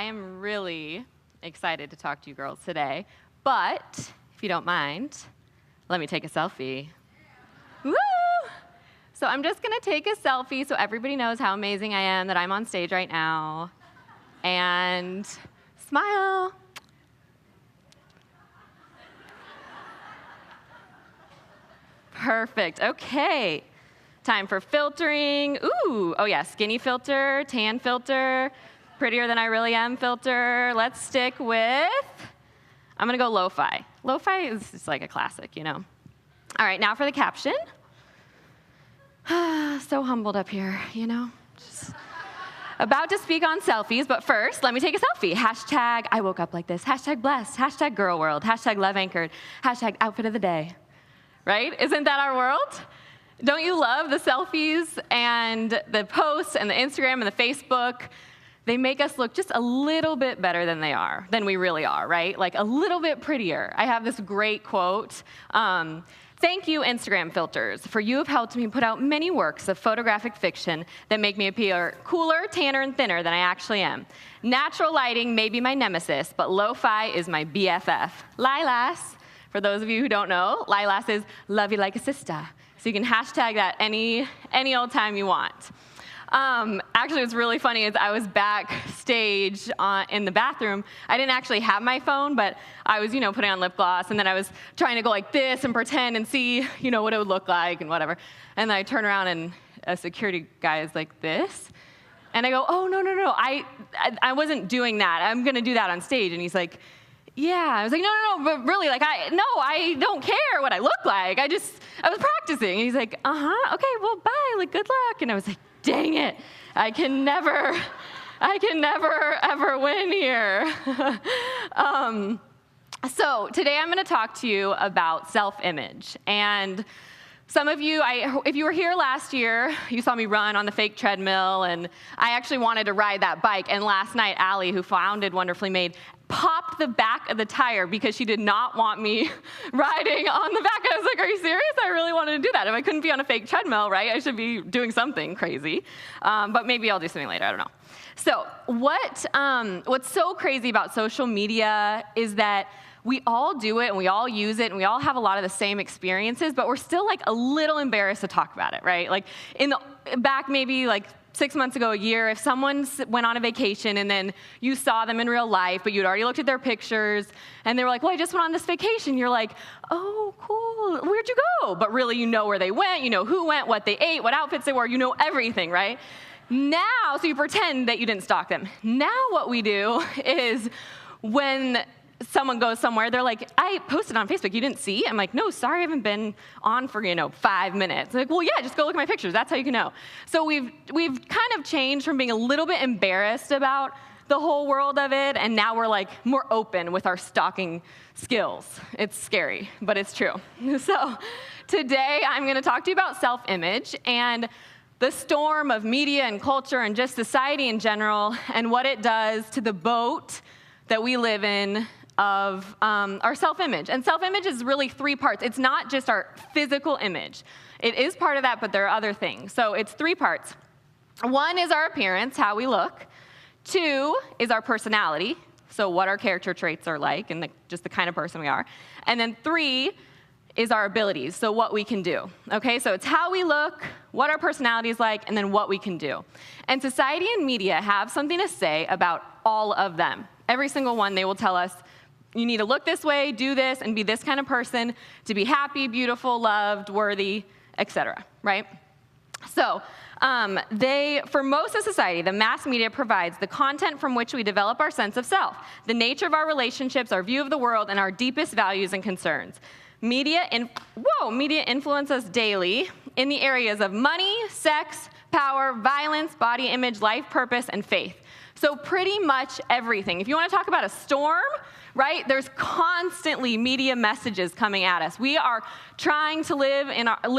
I am really excited to talk to you girls today, but if you don't mind, let me take a selfie. Woo! So I'm just gonna take a selfie so everybody knows how amazing I am, that I'm on stage right now. And smile. Perfect, okay. Time for filtering. Ooh, oh yeah, skinny filter, tan filter, prettier than I really am filter. Let's stick with, I'm gonna go lo-fi. Lo-fi is just like a classic, you know. All right, now for the caption. So humbled up here, you know. Just about to speak on selfies, but first, let me take a selfie. Hashtag I woke up like this. Hashtag blessed. Hashtag girl world. Hashtag love anchored. Hashtag outfit of the day. Right? Isn't that our world? Don't you love the selfies and the posts and the Instagram and the Facebook? They make us look just a little bit better than we really are, right? Like a little bit prettier. I have this great quote. Thank you, Instagram filters, for you have helped me put out many works of photographic fiction that make me appear cooler, tanner, and thinner than I actually am. Natural lighting may be my nemesis, but lo-fi is my BFF. Lilas, for those of you who don't know, Lilas is love you like a sister. So you can hashtag that any old time you want. Actually, what's really funny is I was backstage in the bathroom. I didn't actually have my phone, but I was, putting on lip gloss, and then I was trying to go like this and pretend and see, what it would look like and whatever. And then I turn around, and a security guy is like this. And I go, oh, no, I wasn't doing that. I'm going to do that on stage. And he's like, yeah. I was like, no, but really, like, I don't care what I look like. I was practicing. And he's like, okay, well, bye, like, good luck. And I was like, dang it, I can never ever win here. So today I'm gonna talk to you about self-image. And some of you, if you were here last year, you saw me run on the fake treadmill, and I actually wanted to ride that bike. And last night, Allie, who founded Wonderfully Made, popped the back of the tire because she did not want me riding on the back. I was like, are you serious? I really wanted to do that. If I couldn't be on a fake treadmill, right, I should be doing something crazy. But maybe I'll do something later, I don't know. So what's so crazy about social media is that we all do it, and we all use it, and we all have a lot of the same experiences, but we're still like a little embarrassed to talk about it, right? Like back maybe like 6 months ago, a year, if someone went on a vacation and then you saw them in real life, but you'd already looked at their pictures, and they were like, well, I just went on this vacation. You're like, oh, cool, where'd you go? But really, you know where they went, you know who went, what they ate, what outfits they wore, you know everything, right? Now, so you pretend that you didn't stalk them. Now what we do is when someone goes somewhere, they're like, I posted on Facebook, you didn't see? I'm like, no, sorry, I haven't been on for, 5 minutes. Like, well, yeah, just go look at my pictures. That's how you can know. So we've kind of changed from being a little bit embarrassed about the whole world of it, and now we're like more open with our stalking skills. It's scary, but it's true. So today I'm gonna talk to you about self-image and the storm of media and culture and just society in general, and what it does to the boat that we live in of our self-image. And self-image is really 3 parts. It's not just our physical image. It is part of that, but there are other things. So it's 3 parts. 1 is our appearance, how we look. 2 is our personality, so what our character traits are like and just the kind of person we are. And then 3 is our abilities, so what we can do. Okay, so it's how we look, what our personality is like, and then what we can do. And society and media have something to say about all of them. Every single one, they will tell us, you need to look this way, do this, and be this kind of person to be happy, beautiful, loved, worthy, etc., right? So for most of society, the mass media provides the content from which we develop our sense of self, the nature of our relationships, our view of the world, and our deepest values and concerns. Media influence us daily in the areas of money, sex, power, violence, body image, life purpose, and faith. So pretty much everything. If you want to talk about a storm, right, there's constantly media messages coming at us. We are trying to live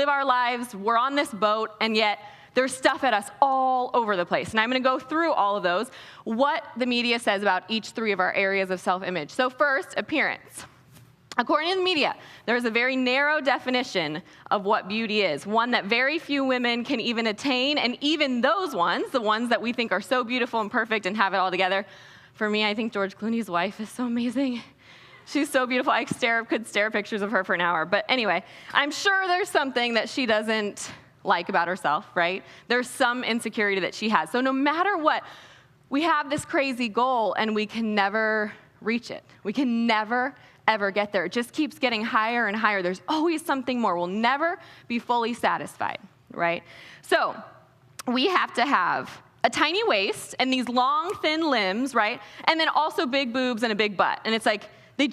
our lives. We're on this boat, and yet there's stuff at us all over the place. And I'm going to go through all of those, what the media says about each 3 of our areas of self-image. So first, appearance. According to the media, there's a very narrow definition of what beauty is, one that very few women can even attain, and even those ones, the ones that we think are so beautiful and perfect and have it all together, For me, I think George Clooney's wife is so amazing. She's so beautiful. I could stare pictures of her for an hour. But anyway, I'm sure there's something that she doesn't like about herself, right? There's some insecurity that she has. So no matter what, we have this crazy goal, and we can never reach it. We can never, ever get there. It just keeps getting higher and higher. There's always something more. We'll never be fully satisfied, right? So we have to have a tiny waist and these long, thin limbs, right? And then also big boobs and a big butt. And it's like, they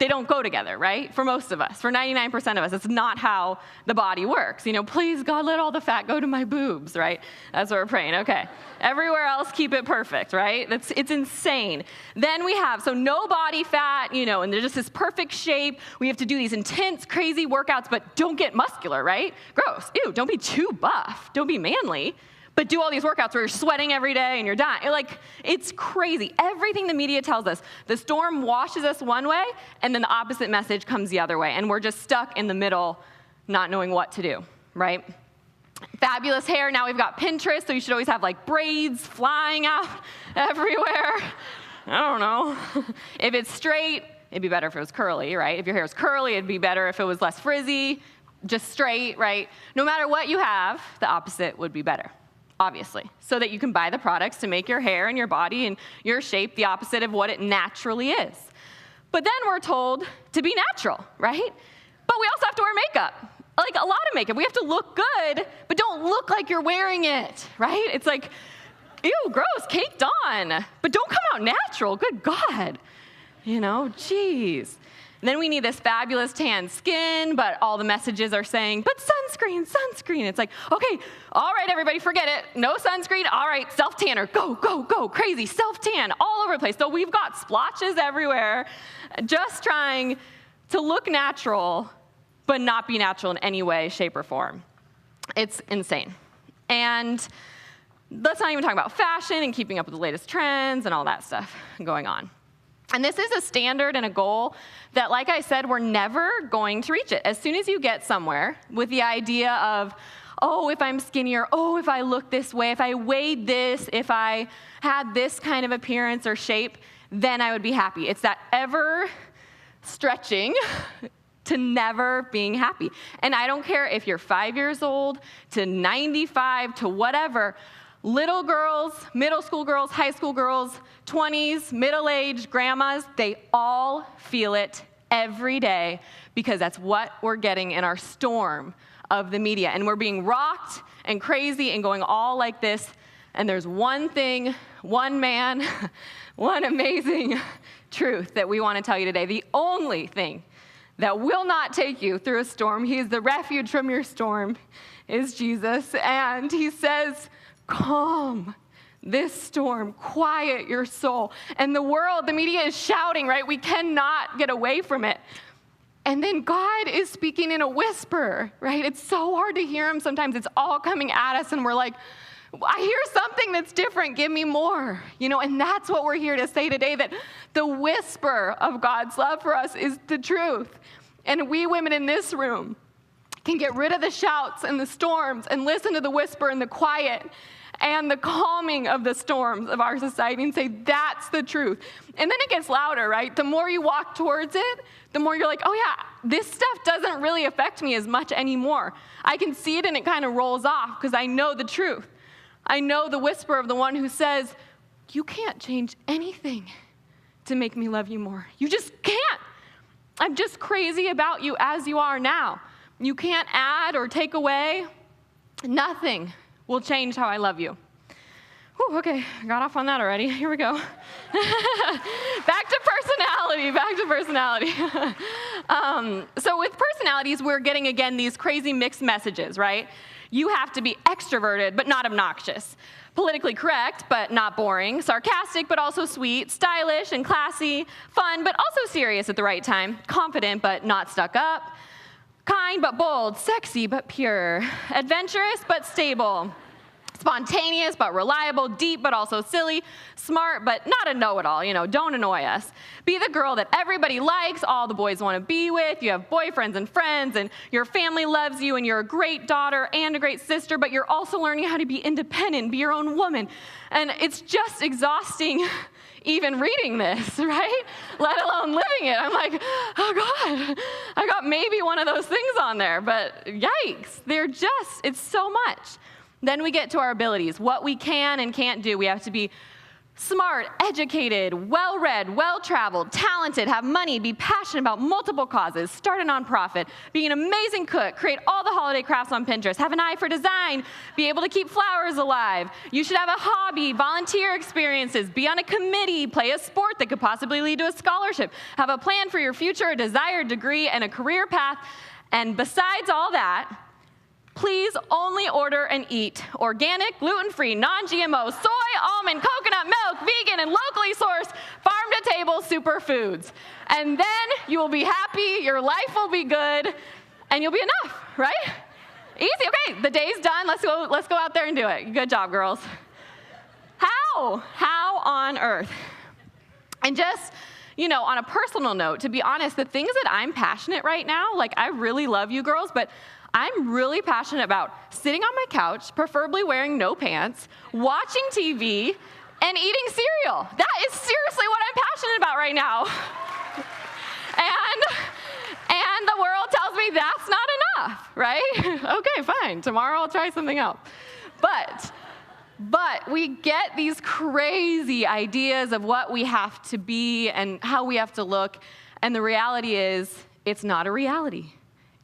don't go together, right? For most of us, for 99% of us, it's not how the body works. Please, God, let all the fat go to my boobs, right? That's what we're praying, okay. Everywhere else, keep it perfect, right? It's insane. Then we have, so no body fat, and they're just this perfect shape. We have to do these intense, crazy workouts, but don't get muscular, right? Gross, ew, don't be too buff, don't be manly. But do all these workouts where you're sweating every day and you're dying. It's crazy. Everything the media tells us, the storm washes us one way, and then the opposite message comes the other way. And we're just stuck in the middle, not knowing what to do, right? Fabulous hair. Now we've got Pinterest, so you should always have braids flying out everywhere. I don't know. If it's straight, it'd be better if it was curly, right? If your hair is curly, it'd be better if it was less frizzy, just straight, right? No matter what you have, the opposite would be better. Obviously, so that you can buy the products to make your hair and your body and your shape the opposite of what it naturally is. But then we're told to be natural, right? But we also have to wear makeup, a lot of makeup. We have to look good, but don't look like you're wearing it, right? It's like, ew, gross, caked on, but don't come out natural, good God. Geez. And then we need this fabulous tan skin, but all the messages are saying, but sunscreen, sunscreen. It's like, okay, all right, everybody, forget it. No sunscreen, all right, self-tanner, go, go, go, crazy, self-tan all over the place. So we've got splotches everywhere, just trying to look natural, but not be natural in any way, shape, or form. It's insane. And let's not even talk about fashion and keeping up with the latest trends and all that stuff going on. And this is a standard and a goal that, like I said, we're never going to reach it. As soon as you get somewhere with the idea of, oh, if I'm skinnier, oh, if I look this way, if I weighed this, if I had this kind of appearance or shape, then I would be happy. It's that ever stretching to never being happy. And I don't care if you're 5 years old to 95 to whatever. Little girls, middle school girls, high school girls, 20s, middle-aged grandmas, they all feel it every day because that's what we're getting in our storm of the media. And we're being rocked and crazy and going all like this. And there's one thing, one man, one amazing truth that we want to tell you today. The only thing that will not take you through a storm, he is the refuge from your storm, is Jesus. And he says, calm this storm, quiet your soul. And the world, the media is shouting, right? We cannot get away from it. And then God is speaking in a whisper, right? It's so hard to hear him sometimes. It's all coming at us, and we're like, I hear something that's different. Give me more. And that's what we're here to say today, that the whisper of God's love for us is the truth. And we women in this room can get rid of the shouts and the storms and listen to the whisper and the quiet and the calming of the storms of our society and say, that's the truth. And then it gets louder, right? The more you walk towards it, the more you're like, oh yeah, this stuff doesn't really affect me as much anymore. I can see it and it kind of rolls off because I know the truth. I know the whisper of the one who says, you can't change anything to make me love you more. You just can't. I'm just crazy about you as you are now. You can't add or take away. Nothing will change how I love you. Whew, okay, got off on that already. Here we go. Back to personality. So with personalities, we're getting, again, these crazy mixed messages, right? You have to be extroverted, but not obnoxious. Politically correct, but not boring. Sarcastic, but also sweet. Stylish and classy. Fun, but also serious at the right time. Confident, but not stuck up. Kind, but bold. Sexy, but pure. Adventurous, but stable. Spontaneous, but reliable. Deep, but also silly. Smart, but not a know-it-all. Don't annoy us. Be the girl that everybody likes, all the boys want to be with. You have boyfriends and friends, and your family loves you, and you're a great daughter and a great sister, but you're also learning how to be independent, be your own woman. And it's just exhausting even reading this, right? Let alone living it. I'm like, oh God, I got maybe one of those things on there, but yikes, it's so much. Then we get to our abilities, what we can and can't do. We have to be smart, educated, well-read, well-traveled, talented, have money, be passionate about multiple causes, start a nonprofit, be an amazing cook, create all the holiday crafts on Pinterest, have an eye for design, be able to keep flowers alive. You should have a hobby, volunteer experiences, be on a committee, play a sport that could possibly lead to a scholarship, have a plan for your future, a desired degree, and a career path. And besides all that, please only order and eat organic, gluten-free, non-GMO, soy, almond, coconut milk, vegan, and locally sourced, farm-to-table superfoods. And then you will be happy, your life will be good, and you'll be enough, right? Easy, okay, the day's done. Let's go out there and do it. Good job, girls. How on earth? And just, on a personal note, to be honest, the things that I'm passionate right now, like I really love you girls, but I'm really passionate about sitting on my couch, preferably wearing no pants, watching TV, and eating cereal. That is seriously what I'm passionate about right now. And the world tells me that's not enough, right? Okay, fine. Tomorrow I'll try something else. But we get these crazy ideas of what we have to be and how we have to look, and the reality is it's not a reality.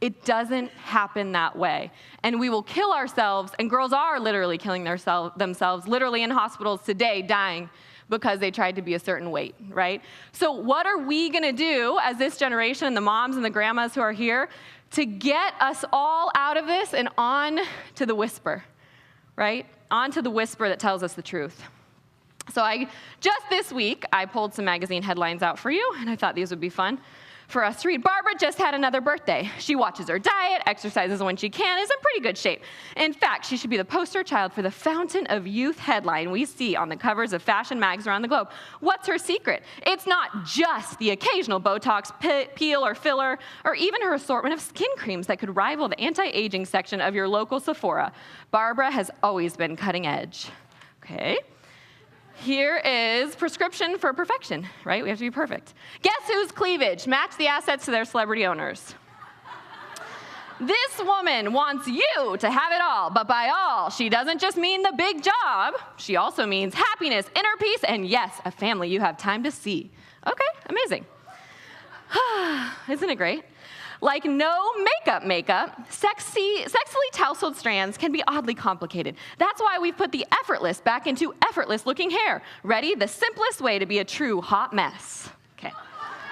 It doesn't happen that way. And we will kill ourselves, and girls are literally killing themselves, literally in hospitals today, dying because they tried to be a certain weight, right? So what are we gonna do as this generation, the moms and the grandmas who are here, to get us all out of this and on to the whisper, right? On to the whisper that tells us the truth. So just this week, I pulled some magazine headlines out for you, and I thought these would be fun for us to read. Barbara just had another birthday. She watches her diet, exercises when she can, is in pretty good shape. In fact, she should be the poster child for the Fountain of Youth headline we see on the covers of fashion mags around the globe. What's her secret? It's not just the occasional Botox, peel, or filler, or even her assortment of skin creams that could rival the anti-aging section of your local Sephora. Barbara has always been cutting edge. Okay. Here is prescription for perfection, right? We have to be perfect. Guess whose cleavage? Match the assets to their celebrity owners. This woman wants you to have it all, but by all, she doesn't just mean the big job. She also means happiness, inner peace, and yes, a family you have time to see. Okay, amazing. Isn't it great? Like no makeup, sexily tousled strands can be oddly complicated. That's why we've put the effortless back into effortless looking hair. Ready? The simplest way to be a true hot mess. Okay.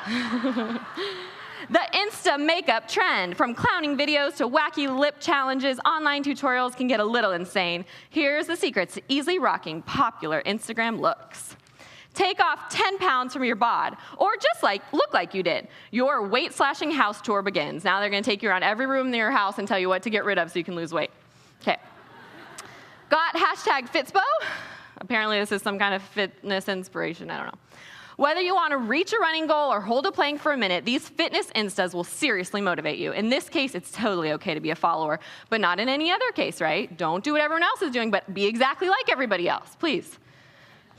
The Insta makeup trend, from clowning videos to wacky lip challenges, online tutorials can get a little insane. Here's the secrets to easily rocking popular Instagram looks. Take off 10 pounds from your bod, or just look like you did. Your weight-slashing house tour begins. Now they're gonna take you around every room in your house and tell you what to get rid of so you can lose weight. Okay. Got hashtag Fitspo? Apparently this is some kind of fitness inspiration, I don't know. Whether you wanna reach a running goal or hold a plank for a minute, these fitness instas will seriously motivate you. In this case, it's totally okay to be a follower, but not in any other case, right? Don't do what everyone else is doing, but be exactly like everybody else, please.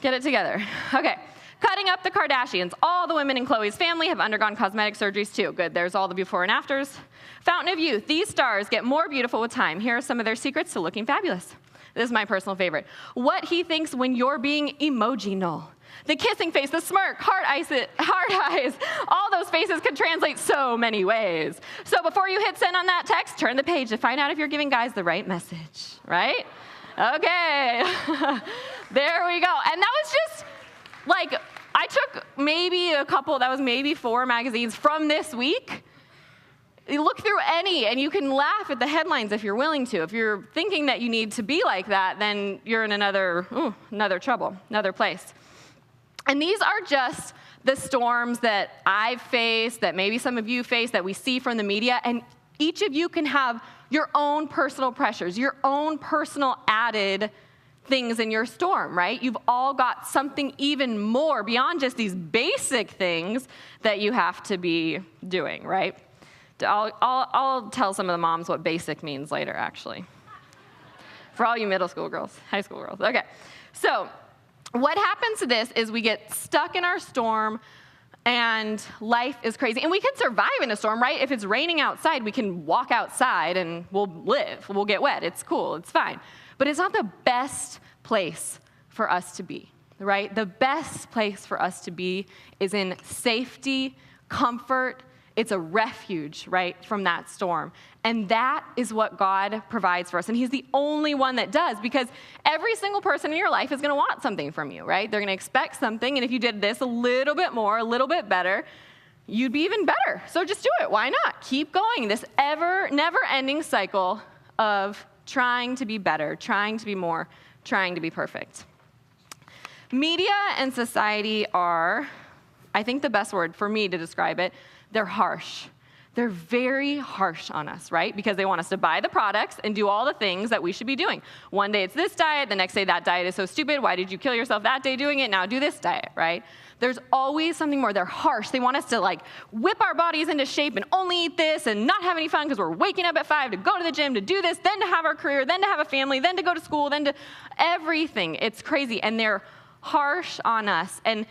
Get it together. Okay, cutting up the Kardashians. All the women in Khloe's family have undergone cosmetic surgeries too. Good, there's all the before and afters. Fountain of Youth. These stars get more beautiful with time. Here are some of their secrets to looking fabulous. This is my personal favorite. What he thinks when you're being emoji-null. The kissing face, the smirk, hard eyes, all those faces could translate so many ways. So before you hit send on that text, turn the page to find out if you're giving guys the right message, right? Okay, there we go. And that was just, I took maybe 4 magazines from this week. You look through any, and you can laugh at the headlines if you're willing to. If you're thinking that you need to be like that, then you're in another trouble, another place. And these are just the storms that I've faced, that maybe some of you face, that we see from the media, and each of you can have your own personal pressures, your own personal added things in your storm, right? You've all got something even more beyond just these basic things that you have to be doing, right? I'll tell some of the moms what basic means later, actually. For all you middle school girls, high school girls. Okay, so what happens to this is we get stuck in our storm, and life is crazy. And we can survive in a storm, right? If it's raining outside, we can walk outside and we'll live. We'll get wet. It's cool. It's fine. But it's not the best place for us to be, right? The best place for us to be is in safety, comfort. It's a refuge, right, from that storm. And that is what God provides for us. And he's the only one that does, because every single person in your life is going to want something from you, right? They're going to expect something. And if you did this a little bit more, a little bit better, you'd be even better. So just do it. Why not? Keep going. This never-ending cycle of trying to be better, trying to be more, trying to be perfect. Media and society are, I think the best word for me to describe it, they're harsh. They're very harsh on us, right? Because they want us to buy the products and do all the things that we should be doing. One day it's this diet, the next day that diet is so stupid. Why did you kill yourself that day doing it? Now do this diet, right? There's always something more. They're harsh. They want us to whip our bodies into shape and only eat this and not have any fun because we're waking up at 5 to go to the gym, to do this, then to have our career, then to have a family, then to go to school, then to everything. It's crazy. And they're harsh on us. And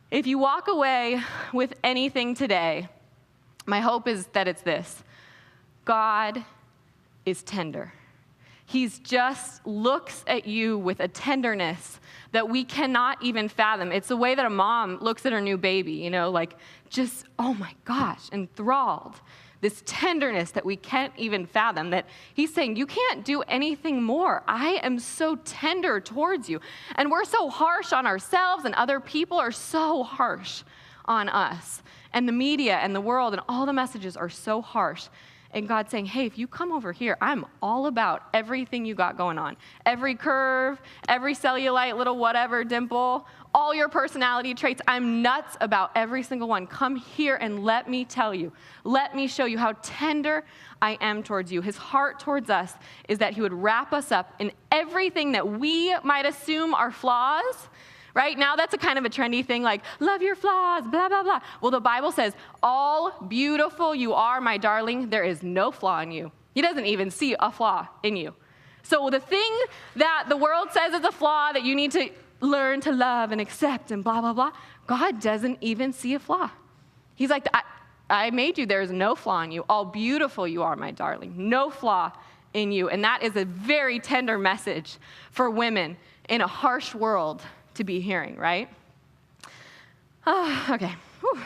if you walk away with anything today, my hope is that it's this: God is tender. He just looks at you with a tenderness that we cannot even fathom. It's the way that a mom looks at her new baby, just, oh my gosh, enthralled. This tenderness that we can't even fathom, that he's saying, you can't do anything more. I am so tender towards you. And we're so harsh on ourselves, and other people are so harsh on us. And the media and the world and all the messages are so harsh. And God's saying, hey, if you come over here, I'm all about everything you got going on. Every curve, every cellulite, little whatever, dimple, all your personality traits. I'm nuts about every single one. Come here and let me tell you. Let me show you how tender I am towards you. His heart towards us is that he would wrap us up in everything that we might assume are flaws. Right now, that's a kind of a trendy thing, like, love your flaws, blah, blah, blah. Well, the Bible says, all beautiful you are, my darling, there is no flaw in you. He doesn't even see a flaw in you. So the thing that the world says is a flaw that you need to learn to love and accept and blah, blah, blah, God doesn't even see a flaw. He's like, I made you, there is no flaw in you. All beautiful you are, my darling, no flaw in you. And that is a very tender message for women in a harsh world to be hearing, right? Okay. Whew.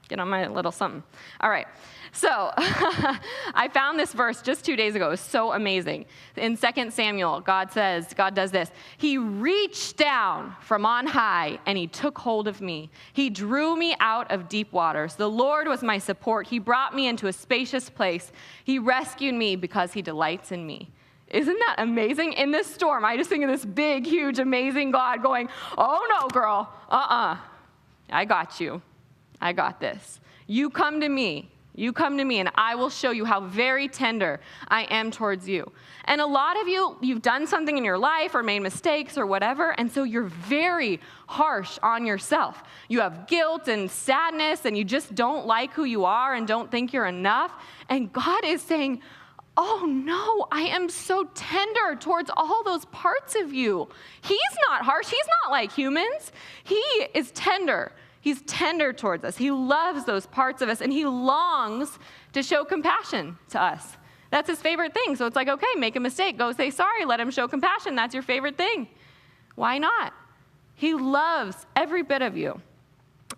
Get on my little something. All right. So I found this verse just 2 days ago. It was so amazing. In 2 Samuel, God does this. He reached down from on high and he took hold of me. He drew me out of deep waters. The Lord was my support. He brought me into a spacious place. He rescued me because he delights in me. Isn't that amazing? In this storm, I just think of this big, huge, amazing God going, oh no, girl, I got you. I got this. You come to me, and I will show you how very tender I am towards you. And a lot of you've done something in your life or made mistakes or whatever, and so you're very harsh on yourself. You have guilt and sadness, and you just don't like who you are and don't think you're enough. And God is saying, oh no, I am so tender towards all those parts of you. He's not harsh. He's not like humans. He is tender. He's tender towards us. He loves those parts of us, and he longs to show compassion to us. That's his favorite thing. So it's like, okay, make a mistake. Go say sorry. Let him show compassion. That's your favorite thing. Why not? He loves every bit of you.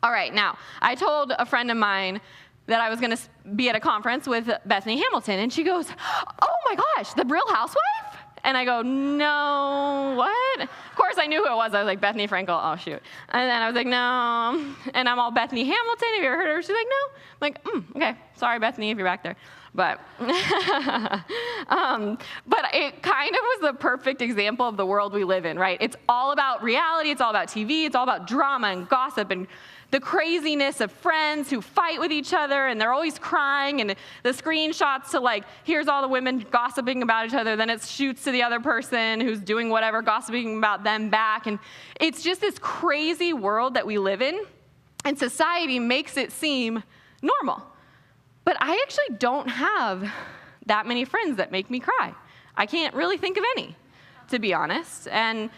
All right, now, I told a friend of mine that I was going to be at a conference with Bethany Hamilton, and she goes, oh my gosh, the Real Housewife? And I go, no, what? Of course, I knew who it was. I was like, Bethany Frankel, oh shoot. And then I was like, no. And I'm all, Bethany Hamilton, have you ever heard of her? She's like, no. I'm like, okay, sorry, Bethany, if you're back there. But, but it kind of was the perfect example of the world we live in, right? It's all about reality, it's all about TV, it's all about drama and gossip and the craziness of friends who fight with each other, and they're always crying, and the screenshots to here's all the women gossiping about each other, then it shoots to the other person who's doing whatever, gossiping about them back, and it's just this crazy world that we live in, and society makes it seem normal. But I actually don't have that many friends that make me cry. I can't really think of any, to be honest. And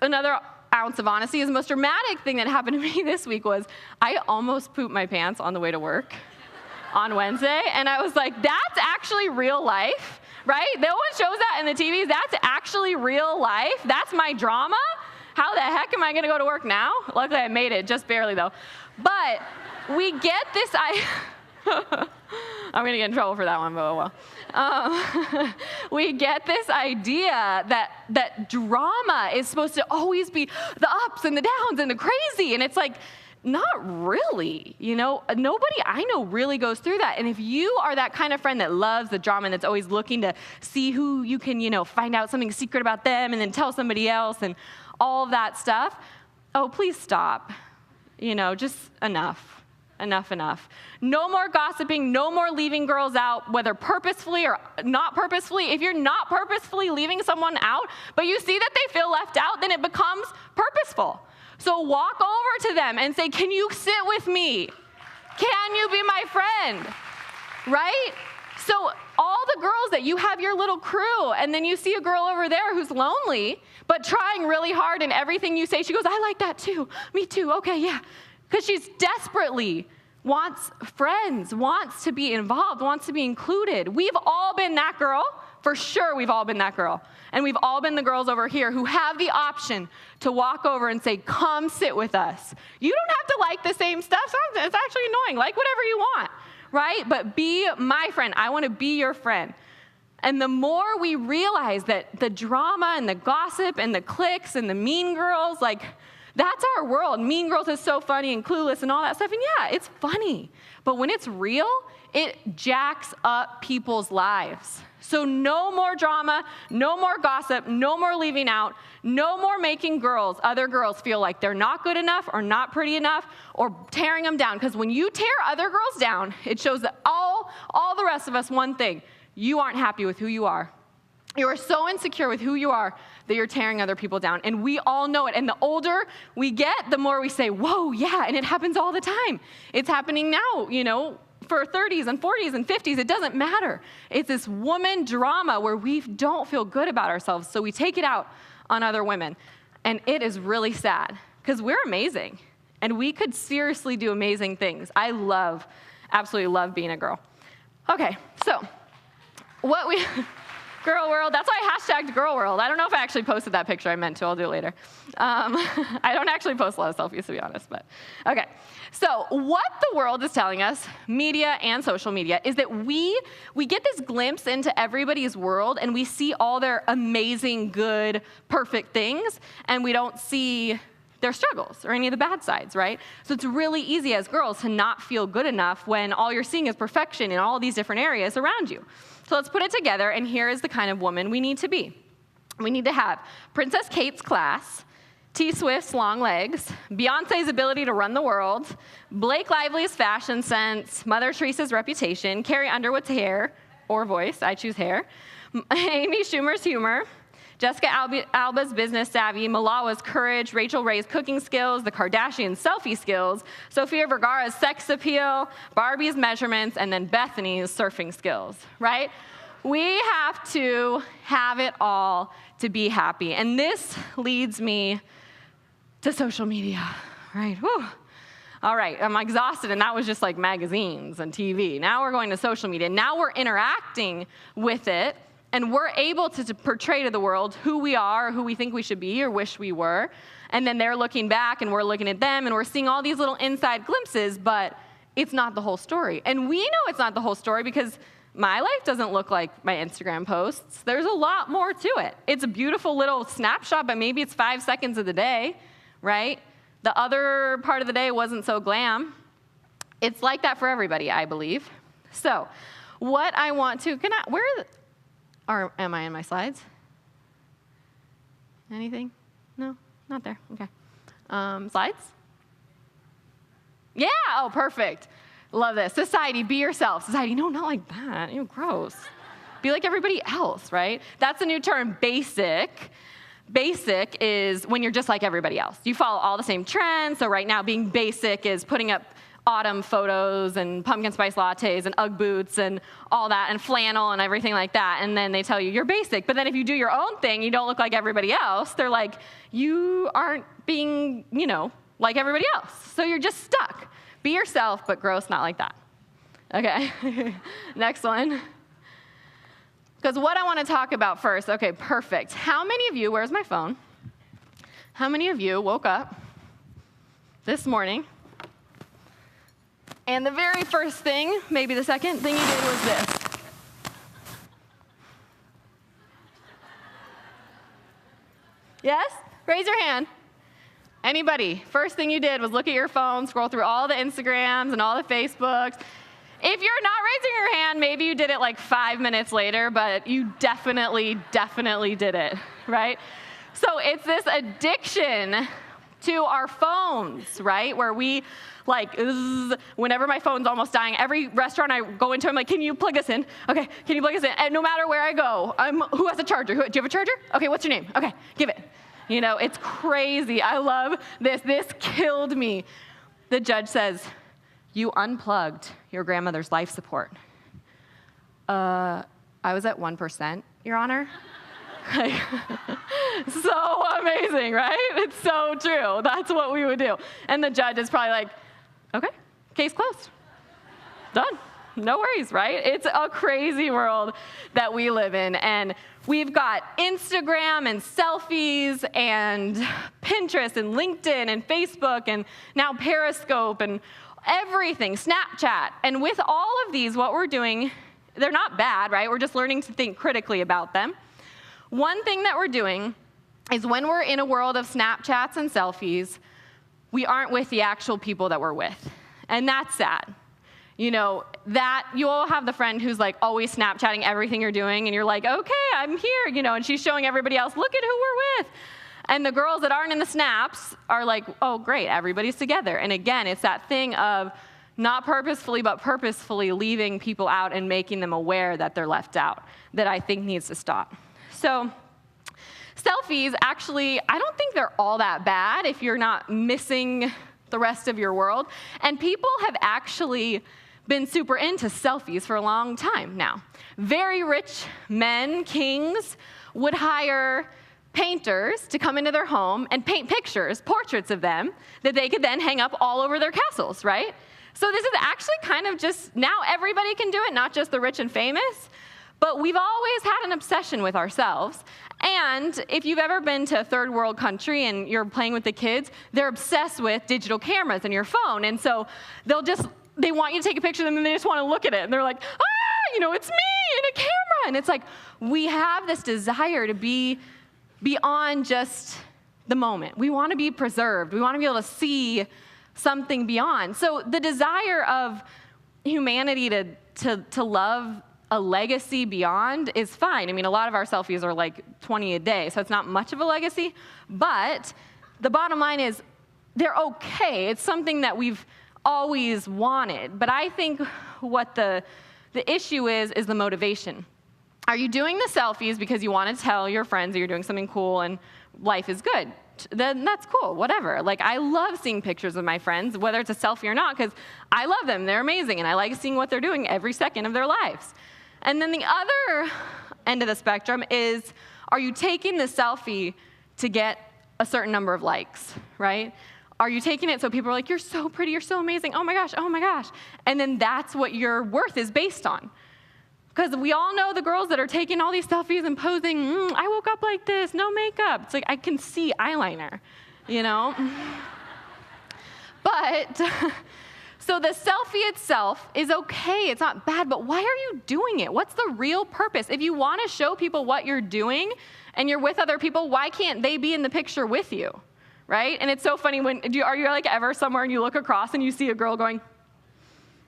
another ounce of honesty is the most dramatic thing that happened to me this week was I almost pooped my pants on the way to work on Wednesday. And I was like, that's actually real life, right? No one shows that in the TVs. That's actually real life. That's my drama. How the heck am I going to go to work now? Luckily, I made it, just barely, though. But we get this, I'm going to get in trouble for that one, but oh well. We get this idea that drama is supposed to always be the ups and the downs and the crazy. And it's like, not really. Nobody I know really goes through that. And if you are that kind of friend that loves the drama and that's always looking to see who you can, find out something secret about them and then tell somebody else and all of that stuff, oh, please stop. Just enough. Enough. No more gossiping, no more leaving girls out, whether purposefully or not purposefully. If you're not purposefully leaving someone out, but you see that they feel left out, then it becomes purposeful. So walk over to them and say, can you sit with me? Can you be my friend? Right? So all the girls that you have your little crew, and then you see a girl over there who's lonely, but trying really hard, and everything you say, she goes, I like that too. Me too. Okay, yeah. Because she's desperately wants friends, wants to be involved, wants to be included. We've all been that girl. For sure, we've all been that girl. And we've all been the girls over here who have the option to walk over and say, come sit with us. You don't have to like the same stuff. It's actually annoying. Like whatever you want, right? But be my friend. I want to be your friend. And the more we realize that the drama and the gossip and the cliques and the mean girls, that's our world. Mean Girls is so funny and Clueless and all that stuff. And yeah, it's funny. But when it's real, it jacks up people's lives. So no more drama, no more gossip, no more leaving out, no more making other girls feel like they're not good enough or not pretty enough or tearing them down. Because when you tear other girls down, it shows that all the rest of us one thing. You aren't happy with who you are. You are so insecure with who you are that you're tearing other people down. And we all know it. And the older we get, the more we say, whoa, yeah, and it happens all the time. It's happening now, for 30s and 40s and 50s. It doesn't matter. It's this woman drama where we don't feel good about ourselves, so we take it out on other women. And it is really sad because we're amazing. And we could seriously do amazing things. I absolutely love being a girl. Okay, so Girl World, that's why I hashtagged Girl World. I don't know if I actually posted that picture. I meant to. I'll do it later. I don't actually post a lot of selfies, to be honest. But okay. So what the world is telling us, media and social media, is that we get this glimpse into everybody's world, and we see all their amazing, good, perfect things, and we don't see their struggles or any of the bad sides, right? So it's really easy as girls to not feel good enough when all you're seeing is perfection in all these different areas around you. So let's put it together, and here is the kind of woman we need to be. We need to have Princess Kate's class, T. Swift's long legs, Beyonce's ability to run the world, Blake Lively's fashion sense, Mother Teresa's reputation, Carrie Underwood's hair or voice, I choose hair, Amy Schumer's humor, Jessica Alba's business savvy, Malawa's courage, Rachel Ray's cooking skills, the Kardashians' selfie skills, Sofia Vergara's sex appeal, Barbie's measurements, and then Bethany's surfing skills, right? We have to have it all to be happy. And this leads me to social media, right? Whew. All right, I'm exhausted, and that was just like magazines and TV. Now we're going to social media. Now we're interacting with it, and we're able to portray to the world who we are, who we think we should be or wish we were. And then they're looking back, and we're looking at them, and we're seeing all these little inside glimpses, but it's not the whole story. And we know it's not the whole story because my life doesn't look like my Instagram posts. There's a lot more to it. It's a beautiful little snapshot, but maybe it's 5 seconds of the day, right? The other part of the day wasn't so glam. It's like that for everybody, I believe. So what I want to, or am I in my slides? Anything? No, not there. Okay. Slides? Yeah, oh, perfect. Love this. Society, be yourself. Society, no, not like that. Gross. Be like everybody else, right? That's a new term, basic. Basic is when you're just like everybody else. You follow all the same trends. So right now, being basic is putting up autumn photos and pumpkin spice lattes and Ugg boots and all that and flannel and everything like that. And then they tell you you're basic. But then if you do your own thing, you don't look like everybody else. They're like, you aren't being, like everybody else. So you're just stuck. Be yourself, but gross, not like that. Okay, next one. Because what I want to talk about first, okay, perfect. How many of you, where's my phone? How many of you woke up this morning and the very first thing, maybe the second thing you did was this? Yes? Raise your hand. Anybody? First thing you did was look at your phone, scroll through all the Instagrams and all the Facebooks. If you're not raising your hand, maybe you did it like 5 minutes later, but you definitely did it, right? So it's this addiction to our phones, right? Where we whenever my phone's almost dying, every restaurant I go into, I'm like, can you plug this in? Okay, can you plug this in? And no matter where I go, who has a charger? Do you have a charger? Okay, what's your name? Okay, give it. It's crazy. I love this. This killed me. The judge says, you unplugged your grandmother's life support. I was at 1%, Your Honor. So amazing, right? It's so true. That's what we would do. And the judge is probably like, okay, case closed. Done. No worries, right? It's a crazy world that we live in. And we've got Instagram and selfies and Pinterest and LinkedIn and Facebook and now Periscope and everything, Snapchat. And with all of these, what we're doing, they're not bad, right? We're just learning to think critically about them. One thing that we're doing is when we're in a world of Snapchats and selfies, we aren't with the actual people that we're with. And that's sad. That you all have the friend who's like always Snapchatting everything you're doing, and you're like, okay, I'm here, and she's showing everybody else, look at who we're with. And the girls that aren't in the snaps are like, oh, great, everybody's together. And again, it's that thing of not purposefully, but purposefully leaving people out and making them aware that they're left out, that I think needs to stop. So selfies, actually, I don't think they're all that bad if you're not missing the rest of your world. And people have actually been super into selfies for a long time now. Very rich men, kings, would hire painters to come into their home and paint pictures, portraits of them, that they could then hang up all over their castles, right? So this is actually kind of just, now everybody can do it, not just the rich and famous, but we've always had an obsession with ourselves. And if you've ever been to a third world country and you're playing with the kids, they're obsessed with digital cameras and your phone. And so they want you to take a picture of them and they just want to look at it. And they're like, it's me in a camera. And it's like, we have this desire to be beyond just the moment. We want to be preserved. We want to be able to see something beyond. So the desire of humanity to love a legacy beyond is fine. I mean, a lot of our selfies are like 20 a day, so it's not much of a legacy. But the bottom line is they're okay. It's something that we've always wanted. But I think what the issue is the motivation. Are you doing the selfies because you want to tell your friends that you're doing something cool and life is good? Then that's cool, whatever. Like, I love seeing pictures of my friends, whether it's a selfie or not, because I love them. They're amazing, and I like seeing what they're doing every second of their lives. And then the other end of the spectrum is, are you taking the selfie to get a certain number of likes, right? Are you taking it so people are like, you're so pretty, you're so amazing, oh my gosh. And then that's what your worth is based on. Because we all know the girls that are taking all these selfies and posing, I woke up like this, no makeup. It's like, I can see eyeliner, But, so the selfie itself is okay, it's not bad, but why are you doing it? What's the real purpose? If you want to show people what you're doing and you're with other people, why can't they be in the picture with you, right? And it's so funny are you like ever somewhere and you look across and you see a girl going,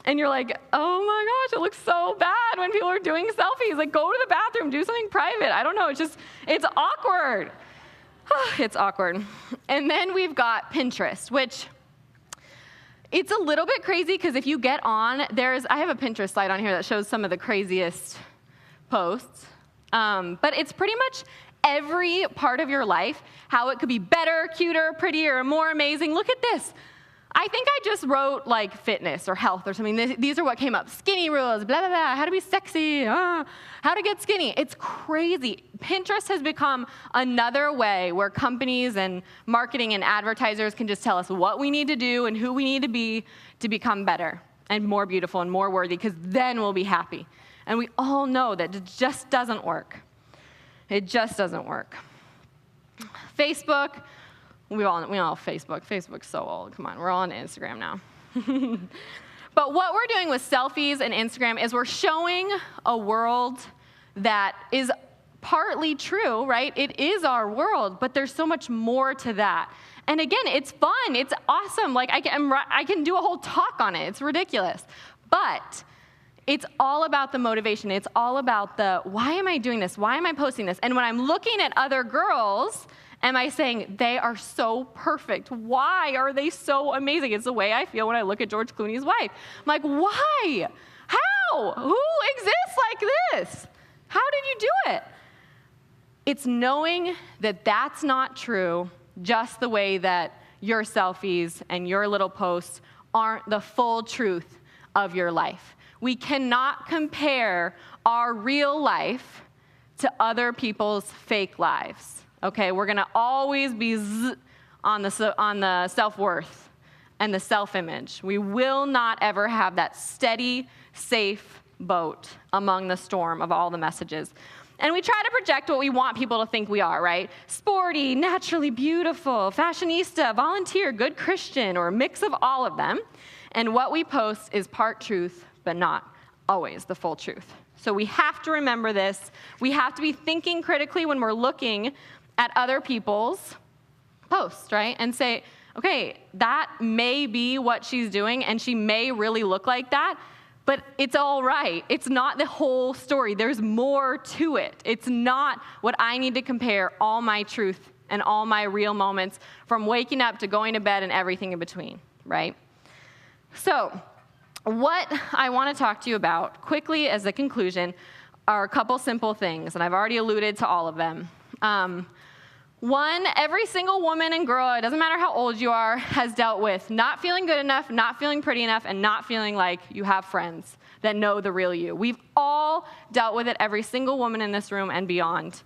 and you're like, oh my gosh, it looks so bad when people are doing selfies. Like, go to the bathroom, do something private. I don't know, it's awkward. It's awkward. And then we've got Pinterest, which it's a little bit crazy because if you get on, I have a Pinterest slide on here that shows some of the craziest posts. But it's pretty much every part of your life, how it could be better, cuter, prettier, more amazing. Look at this. I think I just wrote like fitness or health or something. These are what came up. Skinny rules, blah, blah, blah, how to be sexy, how to get skinny. It's crazy. Pinterest has become another way where companies and marketing and advertisers can just tell us what we need to do and who we need to be to become better and more beautiful and more worthy, because then we'll be happy. And we all know that it just doesn't work. It just doesn't work. Facebook. We all know Facebook. Facebook's so old. Come on, we're all on Instagram now. But what we're doing with selfies and Instagram is we're showing a world that is partly true, right? It is our world, but there's so much more to that. And again, it's fun. It's awesome. Like I can do a whole talk on it. It's ridiculous. But it's all about the motivation. It's all about the, why am I doing this? Why am I posting this? And when I'm looking at other girls, am I saying, they are so perfect? Why are they so amazing? It's the way I feel when I look at George Clooney's wife. I'm like, why? How? Who exists like this? How did you do it? It's knowing that that's not true, just the way that your selfies and your little posts aren't the full truth of your life. We cannot compare our real life to other people's fake lives. Okay, we're going to always be on the self-worth and the self-image. We will not ever have that steady, safe boat among the storm of all the messages. And we try to project what we want people to think we are, right? Sporty, naturally beautiful, fashionista, volunteer, good Christian, or a mix of all of them. And what we post is part truth, but not always the full truth. So we have to remember this. We have to be thinking critically when we're looking at other people's posts, right? And say, okay, that may be what she's doing, and she may really look like that, but it's all right. It's not the whole story. There's more to it. It's not what I need to compare all my truth and all my real moments from waking up to going to bed and everything in between, right? So what I want to talk to you about quickly as a conclusion are a couple simple things, and I've already alluded to all of them. One, every single woman and girl, it doesn't matter how old you are, has dealt with not feeling good enough, not feeling pretty enough, and not feeling like you have friends that know the real you. We've all dealt with it, every single woman in this room and beyond.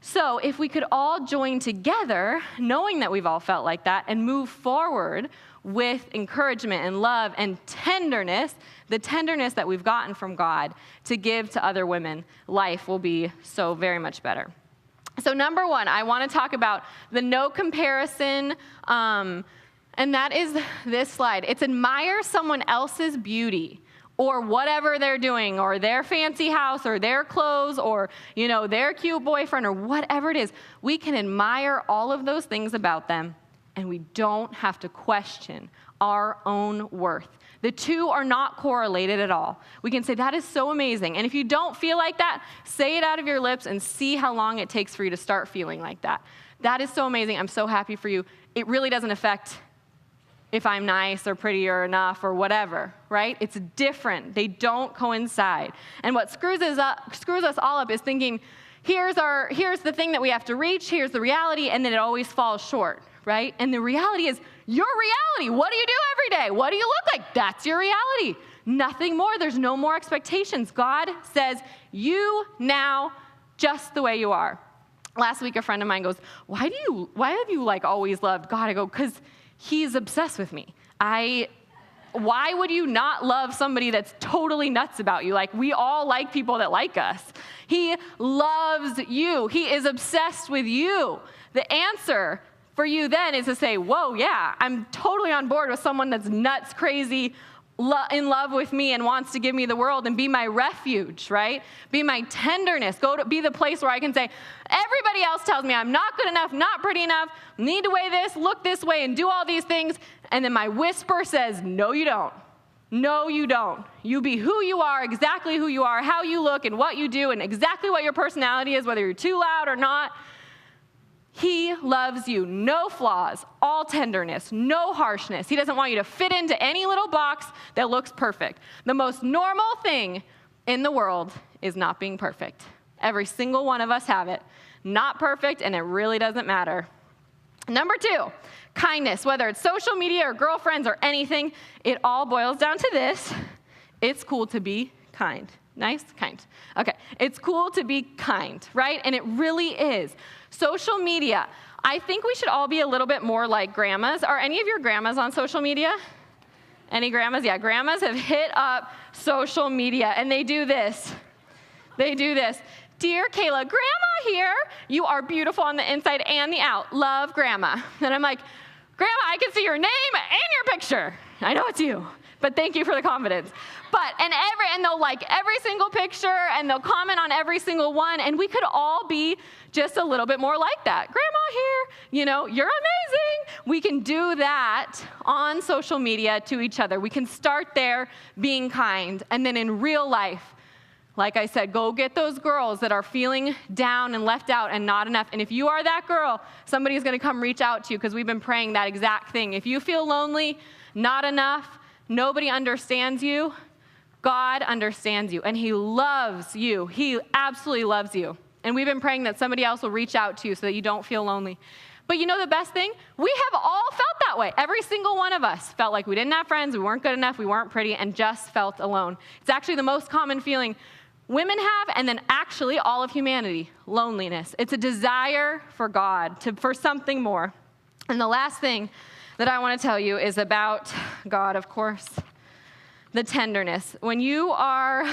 So if we could all join together, knowing that we've all felt like that, and move forward with encouragement and love and tenderness, the tenderness that we've gotten from God to give to other women, life will be so very much better. So number one, I want to talk about the no comparison, and that is this slide. It's admire someone else's beauty or whatever they're doing, or their fancy house, or their clothes, or their cute boyfriend, or whatever it is. We can admire all of those things about them, and we don't have to question our own worth. The two are not correlated at all. We can say, that is so amazing. And if you don't feel like that, say it out of your lips and see how long it takes for you to start feeling like that. That is so amazing. I'm so happy for you. It really doesn't affect if I'm nice or pretty or enough or whatever, right? It's different. They don't coincide. And what screws us all up is thinking, here's the thing that we have to reach, here's the reality, and then it always falls short, right? And the reality is your reality. What do you do every day? What do you look like? That's your reality. Nothing more. There's no more expectations. God says, you now, just the way you are. Last week, a friend of mine goes, why have you like always loved God? I go, because he's obsessed with me. Why would you not love somebody that's totally nuts about you? Like, we all like people that like us. He loves you. He is obsessed with you. The answer for you then is to say, whoa, yeah, I'm totally on board with someone that's nuts, crazy, in love with me and wants to give me the world and be my refuge, right? Be my tenderness. Be the place where I can say, everybody else tells me I'm not good enough, not pretty enough, need to weigh this, look this way, and do all these things. And then my whisper says, no, you don't. No, you don't. You be who you are, exactly who you are, how you look and what you do and exactly what your personality is, whether you're too loud or not. He loves you. No flaws, all tenderness, no harshness. He doesn't want you to fit into any little box that looks perfect. The most normal thing in the world is not being perfect. Every single one of us have it. Not perfect, and it really doesn't matter. Number 2, kindness. Whether it's social media or girlfriends or anything, it all boils down to this. It's cool to be kind. Nice? Kind. Okay. It's cool to be kind, right? And it really is. Social media. I think we should all be a little bit more like grandmas. Are any of your grandmas on social media? Any grandmas? Yeah, grandmas have hit up social media, and they do this. They do this. Dear Kayla, Grandma here. You are beautiful on the inside and the out. Love, Grandma. And I'm like, Grandma, I can see your name and your picture. I know it's you, but thank you for the confidence. And they'll like every single picture, and they'll comment on every single one, and we could all be just a little bit more like that. Grandma here, you're amazing. We can do that on social media to each other. We can start there being kind, and then in real life, like I said, go get those girls that are feeling down and left out and not enough. And if you are that girl, somebody's going to come reach out to you, because we've been praying that exact thing. If you feel lonely, not enough, nobody understands you, God understands you, and he loves you. He absolutely loves you. And we've been praying that somebody else will reach out to you so that you don't feel lonely. But the best thing? We have all felt that way. Every single one of us felt like we didn't have friends, we weren't good enough, we weren't pretty, and just felt alone. It's actually the most common feeling women have, and then actually all of humanity, loneliness. It's a desire for God, for something more. And the last thing that I want to tell you is about God, of course. The tenderness. When you are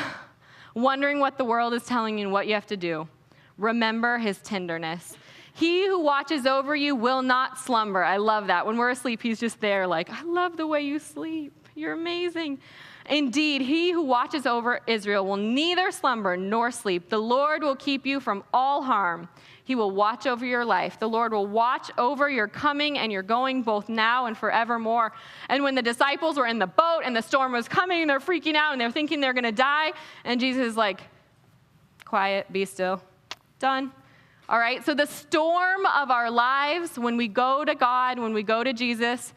wondering what the world is telling you and what you have to do, remember his tenderness. He who watches over you will not slumber. I love that. When we're asleep, he's just there like, I love the way you sleep. You're amazing. Indeed, he who watches over Israel will neither slumber nor sleep. The Lord will keep you from all harm. He will watch over your life. The Lord will watch over your coming and your going, both now and forevermore. And when the disciples were in the boat and the storm was coming, and they're freaking out and they're thinking they're going to die, and Jesus is like, quiet, be still. Done. All right? So the storm of our lives, when we go to God, when we go to Jesus,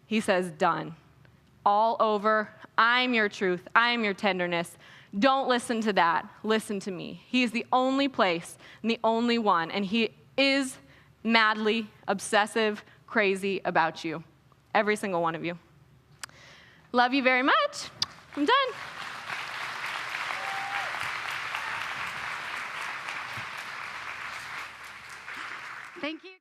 he says, done. All over. I'm your truth. I'm your tenderness. Don't listen to that. Listen to me. He is the only place and the only one, and he is madly, obsessive, crazy about you. Every single one of you. Love you very much. I'm done. Thank you.